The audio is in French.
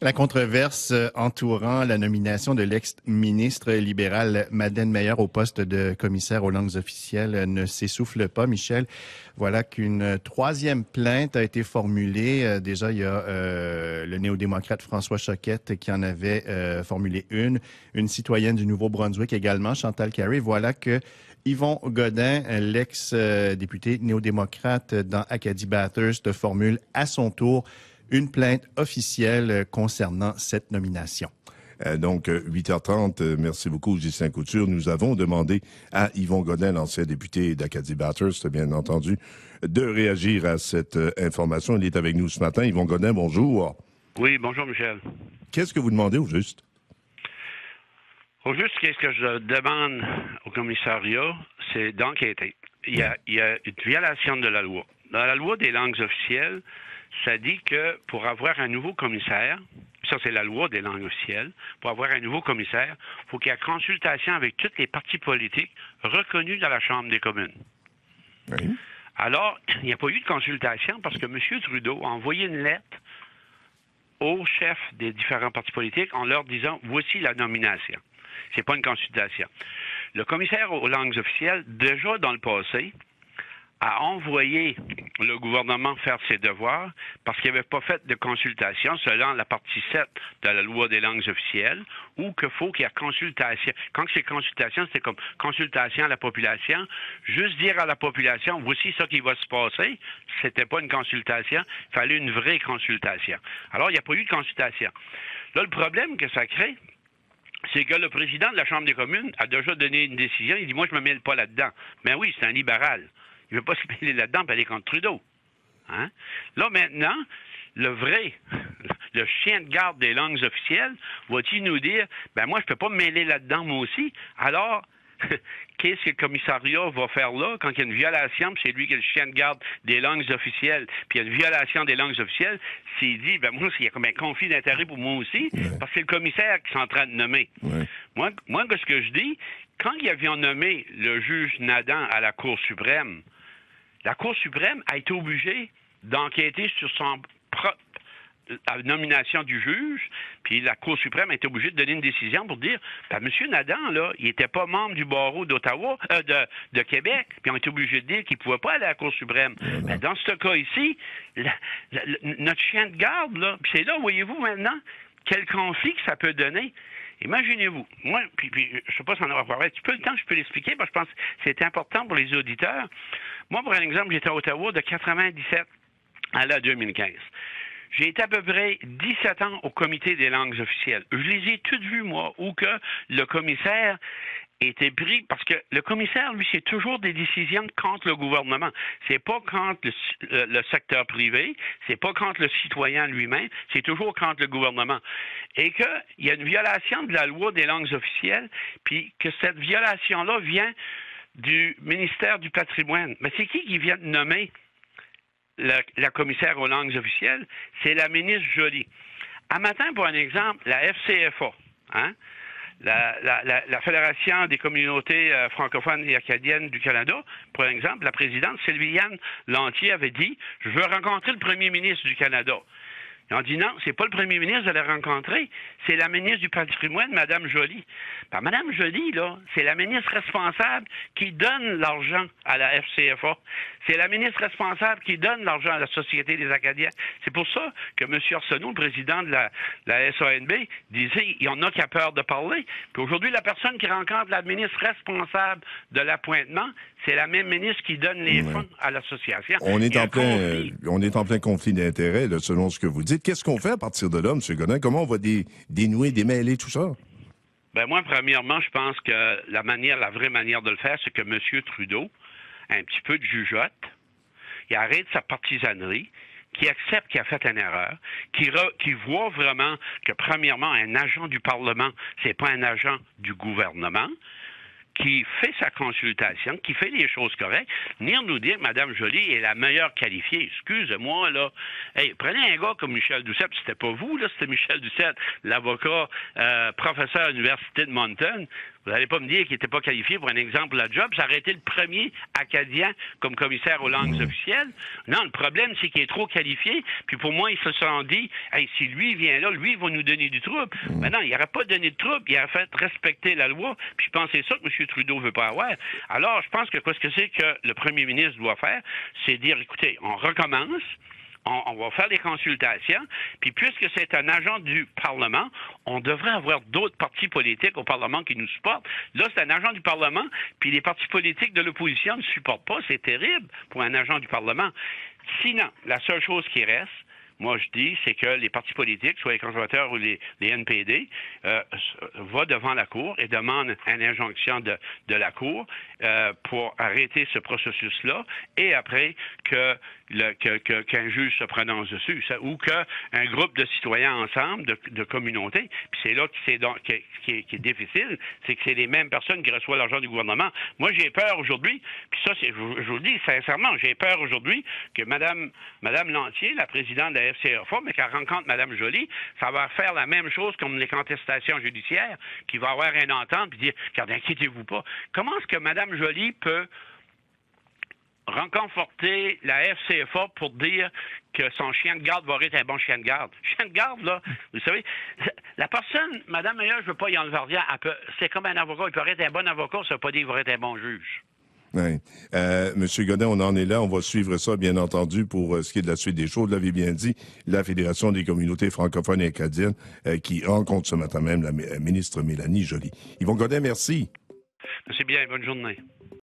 La controverse entourant la nomination de l'ex-ministre libéral Madeleine Meyer au poste de commissaire aux langues officielles ne s'essouffle pas, Michel. Voilà qu'une troisième plainte a été formulée. Déjà, il y a le néo-démocrate François Choquette qui en avait formulé une citoyenne du Nouveau-Brunswick également, Chantal Carey. Voilà que Yvon Godin, l'ex-député néo-démocrate dans Acadie Bathurst, formule à son tour une plainte officielle concernant cette nomination. Donc, 8h30, merci beaucoup, Ghislain Couture. Nous avons demandé à Yvon Godin, l'ancien député d'Acadie Bathurst, bien entendu, de réagir à cette information. Il est avec nous ce matin. Yvon Godin, bonjour. Oui, bonjour, Michel. Qu'est-ce que vous demandez au juste? Au juste, qu'est-ce que je demande au commissariat, c'est d'enquêter. Il y a une violation de la loi. Dans la loi des langues officielles, ça dit que pour avoir un nouveau commissaire, ça c'est la loi des langues officielles, pour avoir un nouveau commissaire, il faut qu'il y ait consultation avec tous les partis politiques reconnus dans la Chambre des communes. Oui. Alors, il n'y a pas eu de consultation parce que M. Trudeau a envoyé une lettre aux chefs des différents partis politiques en leur disant « Voici la nomination ». C'est pas une consultation. Le commissaire aux langues officielles, déjà dans le passé, a envoyé le gouvernement faire ses devoirs parce qu'il n'avait pas fait de consultation selon la partie 7 de la loi des langues officielles, ou qu'il faut qu'il y ait consultation. Quand c'est consultation, c'est comme consultation à la population. Juste dire à la population, voici ce qui va se passer, c'était pas une consultation, il fallait une vraie consultation. Alors, il n'y a pas eu de consultation. Là, le problème que ça crée, c'est que le président de la Chambre des communes a déjà donné une décision. Il dit, moi, je me mêle pas là-dedans. Mais oui, c'est un libéral. Il ne veut pas se mêler là-dedans pour aller contre Trudeau. Hein? Là, maintenant, le chien de garde des langues officielles, va-t-il nous dire, ben moi, je ne peux pas me mêler là-dedans, moi aussi. Alors, qu'est-ce que le commissariat va faire là quand il y a une violation, puis c'est lui qui est le chien de garde des langues officielles, puis il y a une violation des langues officielles, s'il dit, ben moi, il y a comme un conflit d'intérêt pour moi aussi, parce que c'est le commissaire qui est en train de nommer. Moi, ce que je dis, quand ils avaient nommé le juge Nadan à la Cour suprême, la Cour suprême a été obligée d'enquêter sur son propre la nomination du juge, puis la Cour suprême a été obligée de donner une décision pour dire, ben, M. Nadan, là, il n'était pas membre du barreau d'Ottawa, de Québec, puis on a été obligé de dire qu'il ne pouvait pas aller à la Cour suprême. Ben, dans ce cas ici, notre chien de garde, là, puis c'est là, voyez-vous maintenant, quel conflit que ça peut donner. Imaginez-vous, moi, puis je ne sais pas si on aura parlé un petit peu le temps, je peux l'expliquer, parce que je pense que c'est important pour les auditeurs. Moi, pour un exemple, j'étais à Ottawa de 97 à la 2015. J'ai été à peu près 17 ans au comité des langues officielles. Je les ai toutes vues, moi, où que le commissaire était pris, parce que le commissaire, lui, c'est toujours des décisions contre le gouvernement. C'est pas contre le secteur privé, c'est pas contre le citoyen lui-même, c'est toujours contre le gouvernement. Et qu'il y a une violation de la loi des langues officielles, puis que cette violation-là vient du ministère du patrimoine. Mais c'est qui vient de nommer la commissaire aux langues officielles? C'est la ministre Joly. À matin, pour un exemple, la FCFA, hein? La Fédération des communautés francophones et acadiennes du Canada, pour exemple, la présidente Sylviane Lantier avait dit « Je veux rencontrer le premier ministre du Canada ». Ils ont dit non, c'est pas le premier ministre de la rencontrer, c'est la ministre du patrimoine, Mme Joly. Ben, Mme Joly, là, c'est la ministre responsable qui donne l'argent à la FCFA. C'est la ministre responsable qui donne l'argent à la Société des Acadiens. C'est pour ça que M. Arsenault, le président de la SANB, disait il y en a qui a peur de parler. Puis aujourd'hui, la personne qui rencontre la ministre responsable de l'appointement, c'est la même ministre qui donne les fonds à l'association. On est en plein conflit d'intérêts, là, selon ce que vous dites. Qu'est-ce qu'on fait à partir de là, M. Godin? Comment on va dénouer, démêler tout ça? Ben moi, premièrement, je pense que la vraie manière de le faire, c'est que M. Trudeau a un petit peu de jugeote, il arrête sa partisanerie, qui accepte qu'il a fait une erreur, qui voit vraiment que, premièrement, un agent du Parlement, c'est pas un agent du gouvernement, qui fait sa consultation, qui fait les choses correctes, venir nous dire que Mme Joly est la meilleure qualifiée. Excusez-moi, là. Hey, prenez un gars comme Michel Doucette, c'était pas vous, là, c'était Michel Doucette, l'avocat, professeur à l'Université de Moncton. Vous n'allez pas me dire qu'il n'était pas qualifié pour un exemple de la job. Ça aurait été le premier Acadien comme commissaire aux langues officielles. Non, le problème, c'est qu'il est trop qualifié. Puis pour moi, ils se sont dit, hey, si lui vient là, lui, il va nous donner du trouble. Mais non, il n'aurait pas donné de trouble. Il a fait respecter la loi. Puis je pense que c'est ça que M. Trudeau veut pas avoir. Alors, je pense que ce que c'est que le premier ministre doit faire, c'est dire, écoutez, on recommence. On va faire des consultations, puis puisque c'est un agent du Parlement, on devrait avoir d'autres partis politiques au Parlement qui nous supportent. Là, c'est un agent du Parlement, puis les partis politiques de l'opposition ne supportent pas. C'est terrible pour un agent du Parlement. Sinon, la seule chose qui reste, moi, je dis, c'est que les partis politiques, soit les conservateurs ou les NPD, vont devant la Cour et demandent une injonction de la Cour pour arrêter ce processus-là et après qu'un juge se prononce dessus ou qu'un groupe de citoyens ensemble, de communautés, puis c'est là qui est difficile, c'est que c'est les mêmes personnes qui reçoivent l'argent du gouvernement. Moi, j'ai peur aujourd'hui, puis ça, je vous le dis sincèrement, j'ai peur aujourd'hui que Mme Lantier, la présidente de la FCFA, mais qu'elle rencontre Mme Joly, ça va faire la même chose comme les contestations judiciaires, qui va avoir une entente puis dire, regardez, inquiétez-vous pas. Comment est-ce que Mme Joly peut renconforter la FCFA pour dire que son chien de garde va être un bon chien de garde. Chien de garde, là, vous savez, la personne, Mme Meyer, je ne veux pas y enlever rien, c'est comme un avocat, il peut être un bon avocat, ça ne veut pas dire qu'il va être un bon juge. Oui. Monsieur Godin, on en est là. On va suivre ça, bien entendu, pour ce qui est de la suite des choses. Vous l'avez bien dit, la Fédération des communautés francophones et acadiennes qui rencontre ce matin même la ministre Mélanie Joly. Yvon Godin, merci. C'est bien, bonne journée.